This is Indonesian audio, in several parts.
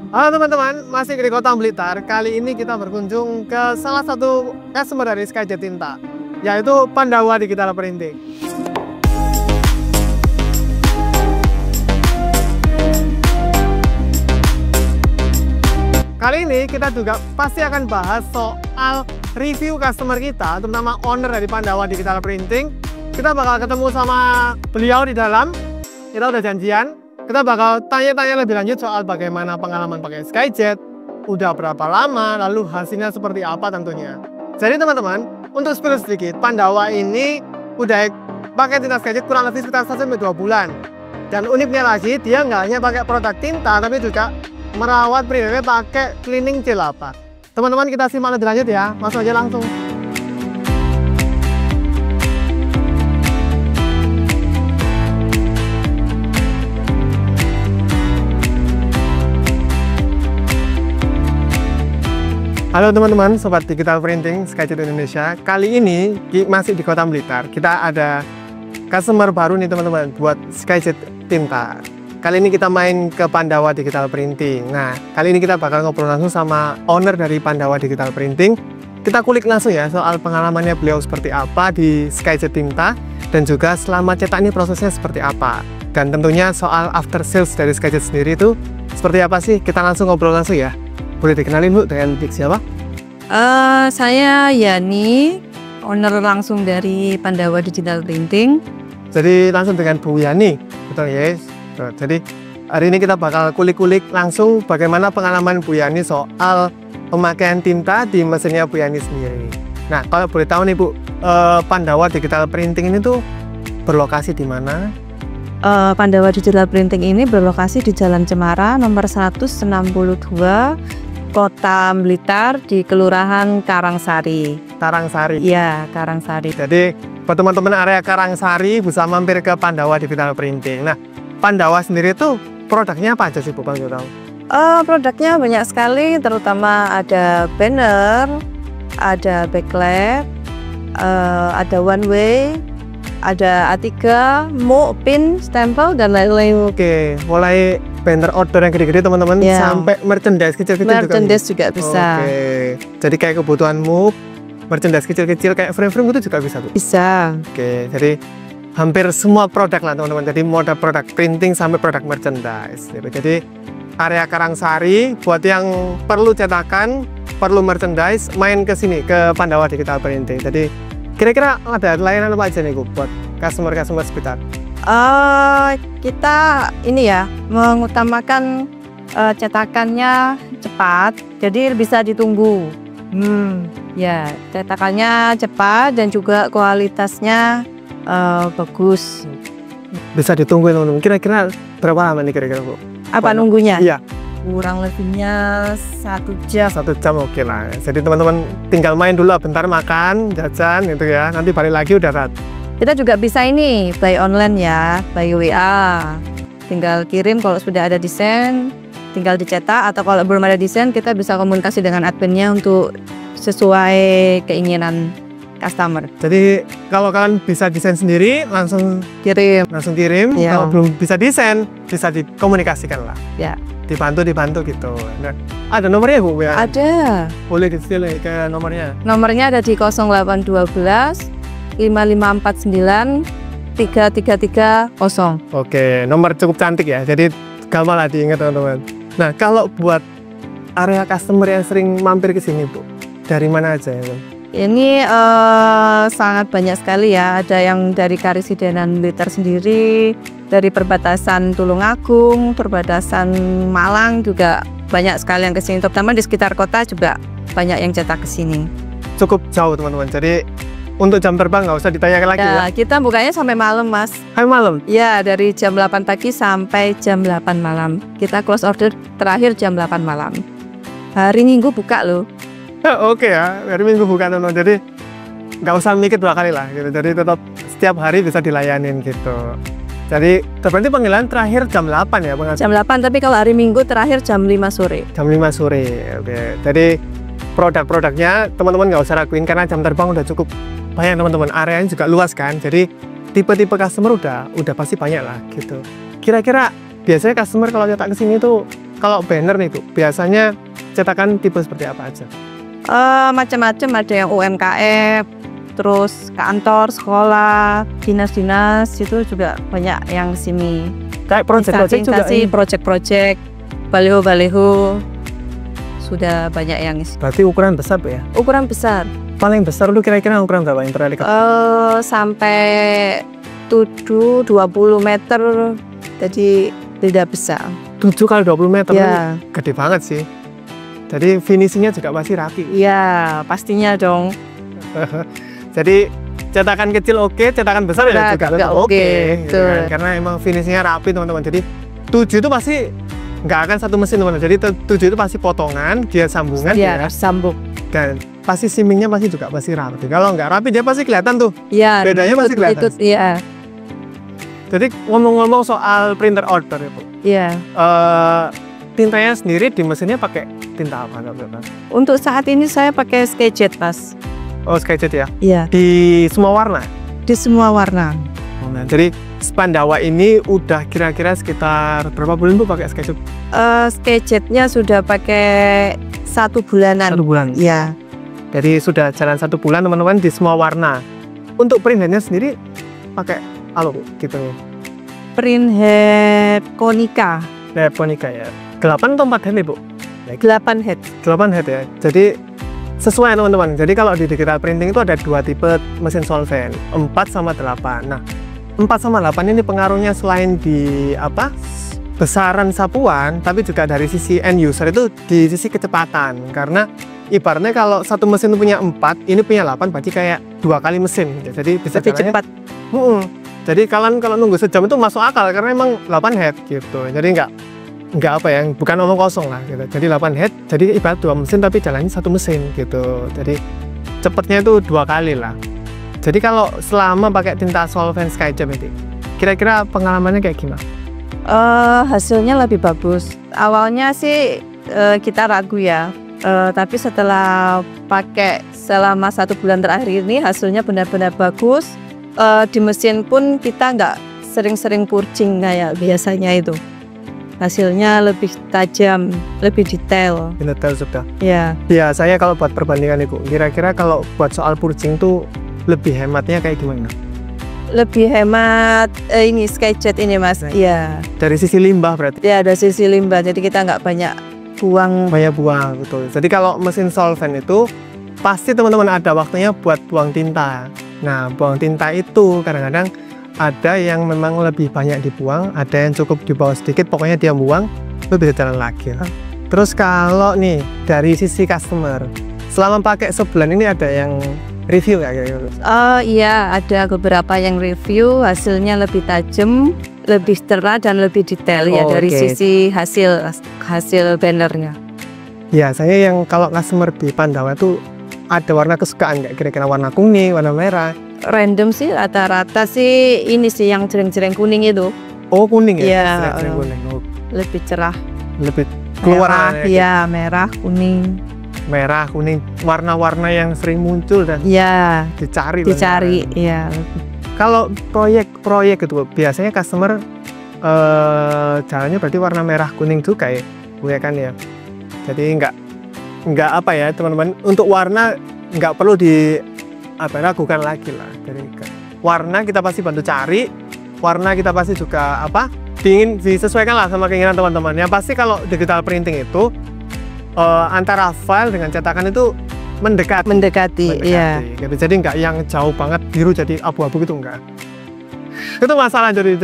Halo teman-teman, masih di Kota Blitar. Kali ini kita berkunjung ke salah satu customer dari Skyjet Tinta, yaitu Pandawa Digital Printing. Kali ini kita juga pasti akan bahas soal review customer kita, terutama owner dari Pandawa Digital Printing. Kita bakal ketemu sama beliau di dalam, kita udah janjian. Kita bakal tanya-tanya lebih lanjut soal bagaimana pengalaman pakai Skyjet, udah berapa lama, lalu hasilnya seperti apa tentunya. Jadi teman-teman, untuk spill sedikit, Pandawa ini udah pakai tinta Skyjet kurang lebih sekitar 1-2 bulan. Dan uniknya lagi, dia nggak hanya pakai produk tinta, tapi juga merawat printernya pakai cleaning C8. Teman-teman, kita simak lebih lanjut ya, masuk aja langsung. Halo teman-teman, Sobat Digital Printing Skyjet Indonesia. Kali ini masih di Kota Blitar. Kita ada customer baru nih teman-teman buat Skyjet Tinta. Kali ini kita main ke Pandawa Digital Printing. Nah, kali ini kita bakal ngobrol langsung sama owner dari Pandawa Digital Printing. Kita kulik langsung ya soal pengalamannya beliau seperti apa di Skyjet Tinta, dan juga selama cetak ini prosesnya seperti apa. Dan tentunya soal after sales dari Skyjet sendiri itu seperti apa sih? Kita langsung ngobrol langsung ya. Boleh dikenalin Bu dengan siapa? Saya Yani, owner langsung dari Pandawa Digital Printing. Jadi langsung dengan Bu Yani, betul ya? Yes. Jadi hari ini kita bakal kulik-kulik langsung bagaimana pengalaman Bu Yani soal pemakaian tinta di mesinnya Bu Yani sendiri. Nah, kalau boleh tahu nih Bu, Pandawa Digital Printing ini tuh berlokasi di mana? Pandawa Digital Printing ini berlokasi di Jalan Cemara nomor 162, Kota Blitar, di Kelurahan Karangsari. Karangsari. Iya, Karangsari. Jadi buat teman-teman area Karangsari bisa mampir ke Pandawa Digital Printing. Nah, Pandawa sendiri tuh produknya apa aja sih Bu, kalau tahu? Produknya banyak sekali, terutama ada banner, ada backlight, ada one way, ada A3, muk, pin, stempel, dan lain-lain. Oke, mulai banner outdoor yang gede-gede teman-teman, sampai merchandise kecil-kecil juga bisa. Oke, jadi kayak kebutuhanmu, merchandise kecil-kecil kayak frame-frame itu juga bisa tuh? Bisa. Oke, jadi hampir semua produk lah teman-teman. Jadi model produk printing sampai produk merchandise. Jadi area Karangsari buat yang perlu cetakan, perlu merchandise, main ke sini ke Pandawa Digital Printing. Jadi kira-kira ada layanan apa aja nih Bu buat customer-customer sekitar? Kita ini ya mengutamakan cetakannya cepat, jadi bisa ditunggu. Ya, cetakannya cepat dan juga kualitasnya bagus. Bisa ditunggu teman-teman. Kira-kira berapa lama nih kira-kira Bu? Apa nunggunya? Iya. Kurang lebihnya 1 jam. 1 jam oke lah. Jadi teman-teman tinggal main dulu, bentar makan, jajan gitu ya. Nanti balik lagi udah rat. Kita juga bisa ini buy online ya, buy WA. Tinggal kirim kalau sudah ada desain, tinggal dicetak, atau kalau belum ada desain kita bisa komunikasi dengan adminnya untuk sesuai keinginan customer. Jadi kalau kalian bisa desain sendiri langsung kirim. Ya. Kalau belum bisa desain bisa dikomunikasikan lah. Ya. Dibantu gitu. Nah, ada nomornya Bu ya? Ada. Boleh di-steal ke nomornya? Nomornya ada di 0812 5549 3330. Oke, nomor cukup cantik ya. Jadi gampang lah diingat teman-teman. Nah, kalau buat area customer yang sering mampir ke sini Bu, dari mana aja ya Bu? Ini sangat banyak sekali ya. Ada yang dari Karisidenan Blitar sendiri, dari perbatasan Tulungagung, perbatasan Malang juga banyak sekali yang kesini. Terutama di sekitar kota juga banyak yang cetak kesini. Cukup jauh teman-teman. Jadi untuk jam terbang nggak usah ditanyakan lagi ya. Kita bukanya sampai malam Mas. Sampai malam? Ya, dari jam 8 pagi sampai jam 8 malam. Kita close order terakhir jam 8 malam. Hari Minggu buka loh. Oke ya, hari Minggu bukan teman. Jadi nggak usah mikir 2 kali lah gitu. Jadi tetap setiap hari bisa dilayanin gitu. Jadi berarti panggilan terakhir jam 8 ya Bang? Jam 8, tapi kalau hari Minggu terakhir jam 5 sore. Jam 5 sore, oke. Jadi produk-produknya teman-teman nggak usah raguin karena jam terbang udah cukup banyak teman-teman. Areanya juga luas kan. Jadi tipe-tipe customer udah pasti banyak lah gitu. Kira-kira biasanya customer kalau cetak ke sini tuh kalau banner nih Bu, biasanya cetakan tipe seperti apa aja? Macam-macam, ada yang UMKM, terus kantor, sekolah, dinas-dinas itu juga banyak yang sini. Kayak project-project juga ini. Project-project, baliho-baliho sudah banyak yang isi. Berarti ukuran besar Bu ya? Ukuran besar. Paling besar lu kira-kira ukuran berapa yang pernah lihat? Sampai 20 meter, jadi tidak besar. 7 kali 20 meter, Ya. gede banget sih. Jadi finishingnya juga pasti rapi. Iya, pastinya dong. Jadi cetakan kecil oke, cetakan besar ya juga tetap oke. Gitu betul. kan. Karena emang finishingnya rapi teman-teman. Jadi 7 itu pasti nggak akan satu mesin teman-teman. Jadi 7 itu pasti potongan, dia sambungan, Iya, ya. sambung. Dan pasti simingnya pasti juga pasti rapi. Kalau nggak rapi dia pasti kelihatan tuh. Iya. Bedanya pasti kelihatan. Iya. Jadi ngomong-ngomong soal printer order ya Bu. Iya. Tintanya sendiri di mesinnya pakai tinta apa? Untuk saat ini saya pakai Sketchjet, Mas. Oh, Sketchjet ya? Iya. Di semua warna? Di semua warna. Nah, jadi Spandawa ini udah kira-kira sekitar berapa bulan Bu pakai Sketchjet? Sketchjetnya sudah pakai 1 bulanan. 1 bulan. Iya. Jadi sudah jalan 1 bulan teman-teman di semua warna. Untuk print headnya sendiri pakai apa Bu? Gitu. Print head Konica. Konica ya. 8 atau 4 head nih Bu? 8 head. 8 head ya. Jadi sesuai teman-teman. Jadi kalau di digital printing itu ada 2 tipe mesin solvent, 4 sama 8. Nah, 4 sama 8 ini pengaruhnya selain di besaran sapuan, tapi juga dari sisi end user itu di sisi kecepatan. Karena ibaratnya kalau satu mesin punya 4, ini punya 8, berarti kayak 2 kali mesin. Jadi bisa Lebih cepat. Jadi kalian kalau nunggu sejam itu masuk akal karena emang 8 head gitu. Jadi nggak apa ya, bukan omong kosong lah gitu. Jadi 8 head, jadi ibarat 2 mesin tapi jalannya 1 mesin gitu. Jadi cepatnya itu 2 kali lah. Jadi kalau selama pakai tinta solvent Sketchjet itu, kira-kira pengalamannya kayak gimana? Hasilnya lebih bagus. Awalnya sih kita ragu ya, tapi setelah pakai selama 1 bulan terakhir ini hasilnya benar-benar bagus. Di mesin pun kita nggak sering-sering purcing kayak biasanya itu. Hasilnya lebih tajam, lebih detail. Detail sudah. Ya. Saya kalau buat perbandingan Ibu, kira-kira kalau buat soal purcing tuh lebih hematnya kayak gimana? Lebih hemat ini Sketchjet ini Mas. Iya. Dari sisi limbah berarti? Ya, ada sisi limbah, jadi kita nggak banyak buang. Banyak buang, betul. Jadi kalau mesin solvent itu pasti teman-teman ada waktunya buat buang tinta. Nah, buang tinta itu kadang-kadang ada yang memang lebih banyak dibuang, ada yang cukup dibawa sedikit, pokoknya dia buang, itu bisa jalan lagi. Terus kalau nih dari sisi customer, selama pakai sebulan ini ada yang review ya kira-kira? Iya, ada beberapa yang review, hasilnya lebih tajam, lebih cerah dan lebih detail ya dari sisi hasil bannernya. Ya, saya yang kalau customer di Pandawa tuh ada warna kesukaan nggak? Kira-kira warna kuning, warna merah? Random sih, rata-rata sih ini sih yang cereng-cereng kuning itu. Oh, kuning ya? Iya, cereng kuning. lebih cerah. Lebih keluar ya, merah, kuning. Merah, kuning, warna-warna yang sering muncul dan dicari. Iya. Kalau proyek itu biasanya customer jalannya berarti warna merah, kuning juga ya, gue kan ya. Jadi nggak apa ya teman-teman, untuk warna nggak perlu ragukan lagi lah. Jadi warna kita pasti bantu cari, warna kita pasti juga disesuaikan lah sama keinginan teman-teman. Yang pasti kalau digital printing itu antara file dengan cetakan itu mendekati. Iya. Gitu. Jadi nggak yang jauh banget biru jadi abu-abu gitu, enggak. Itu masalah. Jadi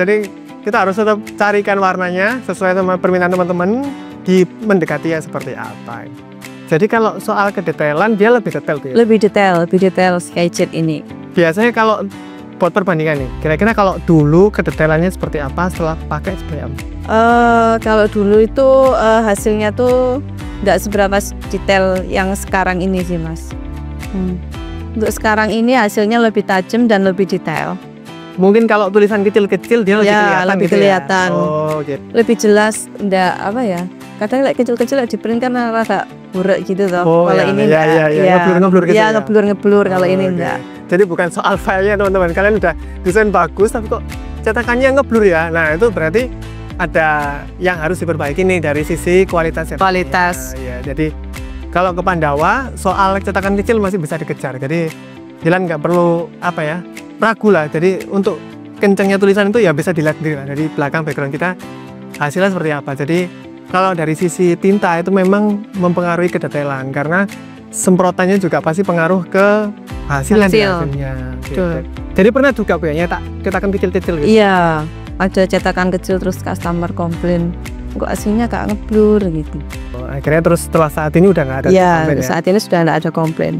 kita harus tetap carikan warnanya sesuai sama permintaan teman-teman, mendekati yang seperti apa. Jadi kalau soal kedetailan dia lebih detail tuh ya? Lebih detail Sketchjet ini. Biasanya kalau buat perbandingan nih, kira-kira kalau dulu kedetailannya seperti apa, setelah pakai seperti apa? Kalau dulu itu hasilnya tuh nggak seberapa detail yang sekarang ini sih Mas. Untuk sekarang ini hasilnya lebih tajam dan lebih detail. Mungkin kalau tulisan kecil-kecil dia lebih kelihatan. Oh, gitu. Lebih jelas, enggak apa ya? Kadang kecil-kecil di print kan rada buruk gitu toh. Kalau ini ngeblur gitu. Ya, ngeblur kalau ini enggak. Jadi bukan soal filenya teman-teman. Kalian udah desain bagus tapi kok cetakannya ngeblur ya. Nah, itu berarti ada yang harus diperbaiki nih dari sisi kualitas. Kualitas. Ya, jadi kalau ke Pandawa soal cetakan kecil masih bisa dikejar. Jadi Dilan nggak perlu ragu lah. Jadi untuk kencangnya tulisan itu ya bisa dilihat sendiri lah. Dari belakang background kita hasilnya seperti apa. Jadi kalau dari sisi tinta itu memang mempengaruhi kedetailan karena semprotannya juga pasti pengaruh ke hasilnya. Gitu. Jadi pernah juga Bu ya nyetak cetakan kecil-kecil gitu? Iya, ada cetakan kecil terus customer komplain kok hasilnya gak ngeblur gitu. Akhirnya terus setelah saat ini udah nggak ada komplain ya? Saat ini sudah nggak ada komplain.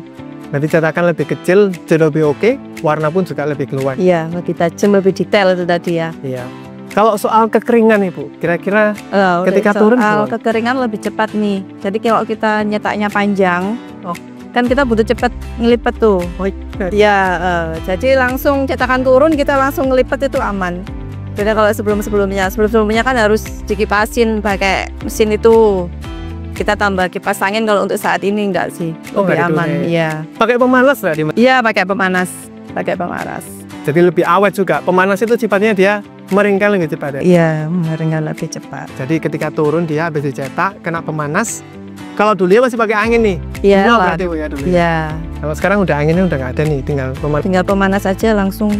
Berarti cetakan lebih kecil, jadi lebih oke, warna pun juga lebih keluar. Iya, lebih tajam, lebih detail itu tadi ya. Iya. Kalau soal kekeringan nih Bu, kira-kira ketika turun soal kekeringan lebih cepat nih. Jadi kalau kita nyetaknya panjang, kan kita butuh cepat ngelipet tuh. Iya, jadi langsung cetakan turun kita langsung ngelipet itu aman. Beda kalau sebelum-sebelumnya kan harus dikipasin pakai mesin itu. Kita tambah kipas angin kalau untuk saat ini enggak sih, lebih aman. Iya. Pakai pemanas nggak? Iya, pakai pemanas. Jadi lebih awet juga. Pemanas itu sifatnya dia meringkal lebih cepat ya? Iya, meringkal lebih cepat. Jadi ketika turun dia habis dicetak, kena pemanas. Kalau dulu ya masih pakai angin nih. Iya. Berarti Bu ya dulu. Iya. Kalau sekarang udah anginnya udah nggak ada nih, tinggal pemanas aja langsung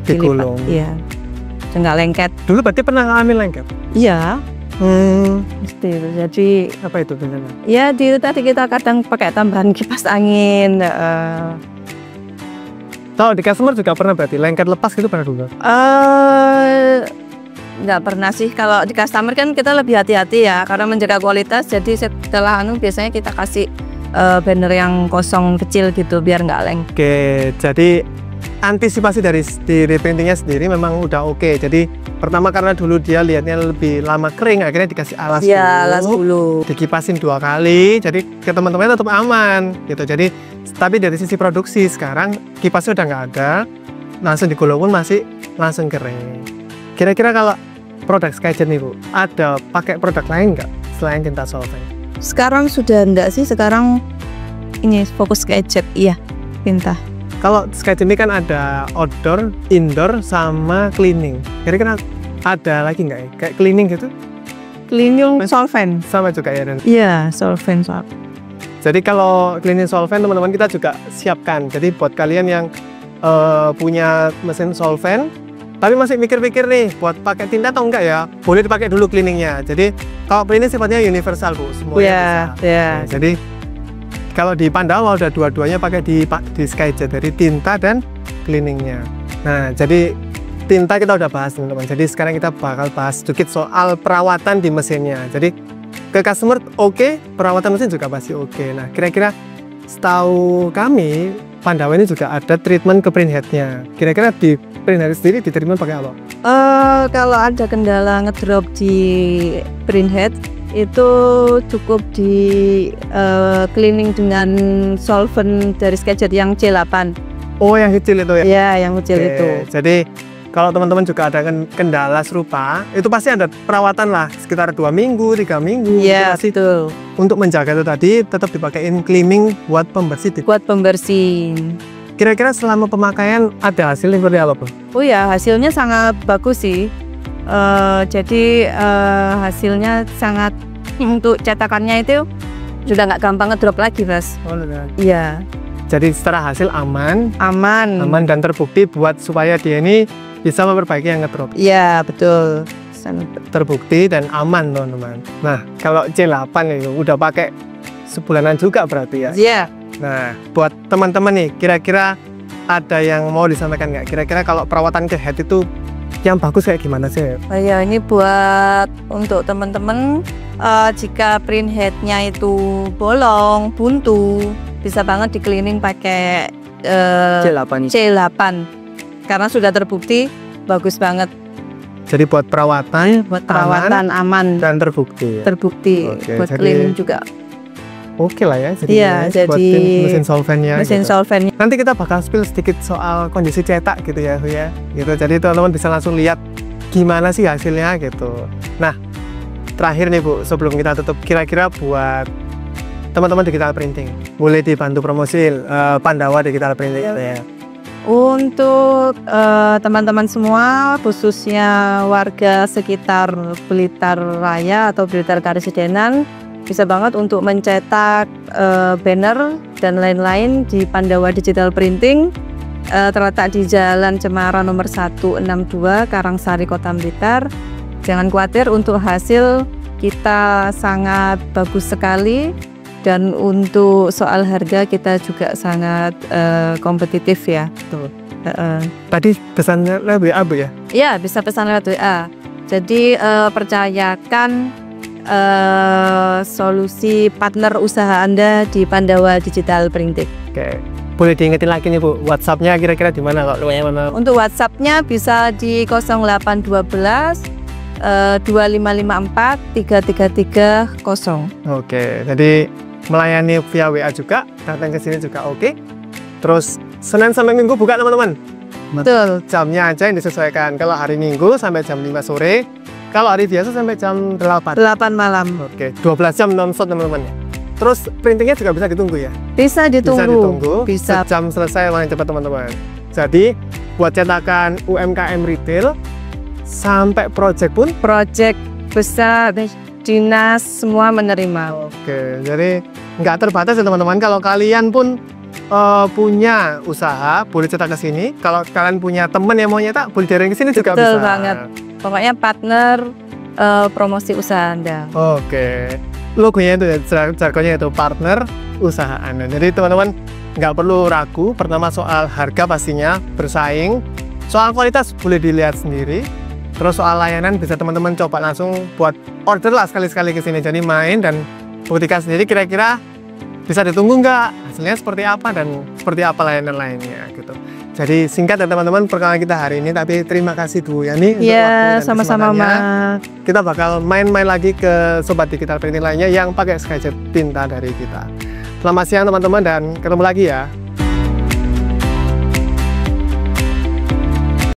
digulung. Iya. Nggak lengket. Dulu berarti pernah ngalamin lengket? Iya. Mesti itu. Jadi apa itu benar? Ya di tadi kita kadang pakai tambahan kipas angin. Tahu di customer juga pernah berarti lengket lepas gitu pernah dulu? Nggak pernah sih. Kalau di customer kan kita lebih hati-hati ya karena menjaga kualitas. Jadi setelah biasanya kita kasih banner yang kosong kecil gitu biar nggak lengket. Oke, jadi antisipasi dari reprintingnya sendiri memang udah oke. Jadi pertama karena dulu dia lihatnya lebih lama kering, akhirnya dikasih alas dulu. Alas dulu. Dikipasin 2 kali, jadi ke teman-teman tetap aman gitu. Jadi tapi dari sisi produksi sekarang kipasnya udah nggak ada, langsung digulung pun masih langsung kering. Kira-kira kalau produk SkyJet nih Bu, ada pakai produk lain nggak selain tinta solvent? Sekarang sudah enggak sih, sekarang ini fokus SkyJet, iya tinta. Kalau SkyJet ini kan ada outdoor, indoor, sama cleaning. Kira-kira ada lagi nggak ya? Kayak cleaning gitu? Cleaning solvent. Sama juga ya? Iya, solvent. Jadi kalau cleaning solvent teman-teman kita juga siapkan. Jadi buat kalian yang punya mesin solvent, tapi masih mikir-mikir nih buat pakai tinta atau enggak ya? Boleh dipakai dulu cleaningnya. Jadi kalau cleaning sifatnya universal Bu, semuanya bisa. Iya. Jadi kalau di Pandawa udah dua-duanya pakai di SkyJet, dari tinta dan cleaningnya. Nah, jadi tinta kita udah bahas teman-teman. Jadi sekarang kita bakal bahas sedikit soal perawatan di mesinnya. Jadi ke customer oke, perawatan mesin juga pasti oke. Nah, kira-kira setahu kami Pandawa ini juga ada treatment ke print headnya. Kira-kira di print head sendiri di treatment pakai apa? Kalau ada kendala ngedrop di print head itu cukup di cleaning dengan solvent dari SkyJet yang C8. Oh, yang kecil itu ya? Iya, yang kecil itu. Jadi kalau teman-teman juga ada kendala serupa, itu pasti ada perawatan lah sekitar 2 minggu, 3 minggu. Iya, betul. Untuk menjaga itu tadi tetap dipakein cleaning buat pembersih. Buat pembersih. Kira-kira selama pemakaian ada hasilnya seperti apa, Bro? Oh ya, hasilnya sangat bagus sih. Jadi hasilnya sangat untuk cetakannya itu sudah nggak gampang ngedrop lagi, Mas. Oh, iya. Jadi secara hasil aman dan terbukti buat supaya dia ini bisa memperbaiki yang ngedrop. Iya, betul. Terbukti dan aman, teman-teman. Nah, kalau C8 itu udah pakai sebulanan juga berarti ya? Iya. Nah, buat teman-teman nih, kira-kira ada yang mau disampaikan nggak? Kira-kira kalau perawatan ke head itu yang bagus kayak gimana sih? Oh ya, ini buat untuk teman-teman jika print headnya itu bolong, buntu, bisa banget di cleaning pakai C8 karena sudah terbukti bagus banget. Jadi buat perawatan, aman dan terbukti. Terbukti. Oke, buat cleaning juga. Oke lah ya. Jadi iya, buat mesin solventnya. Solventnya. Nanti kita bakal spill sedikit soal kondisi cetak gitu ya, Bu ya. Gitu. Jadi teman-teman bisa langsung lihat gimana sih hasilnya gitu. Nah, terakhir nih Bu, sebelum kita tutup, kira-kira buat teman-teman digital printing boleh dibantu promosi Pandawa digital printing ya. Untuk teman-teman semua, khususnya warga sekitar Blitar Raya atau Blitar Karesidenan, bisa banget untuk mencetak banner dan lain-lain di Pandawa Digital Printing, terletak di Jalan Cemara nomor 162, Karangsari, Kota Blitar. Jangan khawatir, untuk hasil kita sangat bagus sekali, dan untuk soal harga kita juga sangat kompetitif ya. Tuh. Tadi pesannya lewat WA, Bu ya? Ya, bisa pesan lewat WA. Jadi percayakan solusi partner usaha Anda di Pandawa Digital Printing. Oke. Boleh diingetin lagi nih Bu, WhatsApp-nya kira-kira di mana kalau mana? Untuk WhatsApp-nya bisa di 0812 2554 3330. Oke, jadi melayani via WA juga, datang ke sini juga oke. Terus Senin sampai Minggu buka teman-teman. Betul. Jamnya aja yang disesuaikan. Kalau hari Minggu sampai jam 5 sore, kalau hari biasa sampai jam 8. 8 malam. Oke, 12 jam non-stop teman-teman. Terus printingnya juga bisa ditunggu ya? Bisa ditunggu. Bisa. Sejam selesai paling cepat teman-teman. Jadi buat cetakan UMKM retail sampai project pun, Project besar, dinas semua menerima. oke, jadi nggak terbatas ya teman-teman. Kalau kalian pun punya usaha, boleh cetak ke sini. Kalau kalian punya temen yang mau nyetak, boleh daring ke sini juga bisa. Betul banget. Pokoknya partner promosi usaha Anda. Oke, logonya itu ya, jargonnya itu partner usaha Anda. Jadi teman-teman nggak perlu ragu. Pertama soal harga pastinya bersaing. Soal kualitas boleh dilihat sendiri. Terus soal layanan bisa teman-teman coba langsung buat order lah sekali-sekali ke sini. Jadi main dan buktikan sendiri kira-kira bisa ditunggu nggak, hasilnya seperti apa dan seperti apa layanan lainnya gitu. Jadi singkat ya teman-teman perkenalan kita hari ini, tapi terima kasih Bu Yani untuk waktu Iya, dan sama-sama kesempatannya. Mas. Kita bakal main-main lagi ke Sobat Digital Printing lainnya yang pakai SkyJet tinta dari kita. Selamat siang teman-teman dan ketemu lagi ya.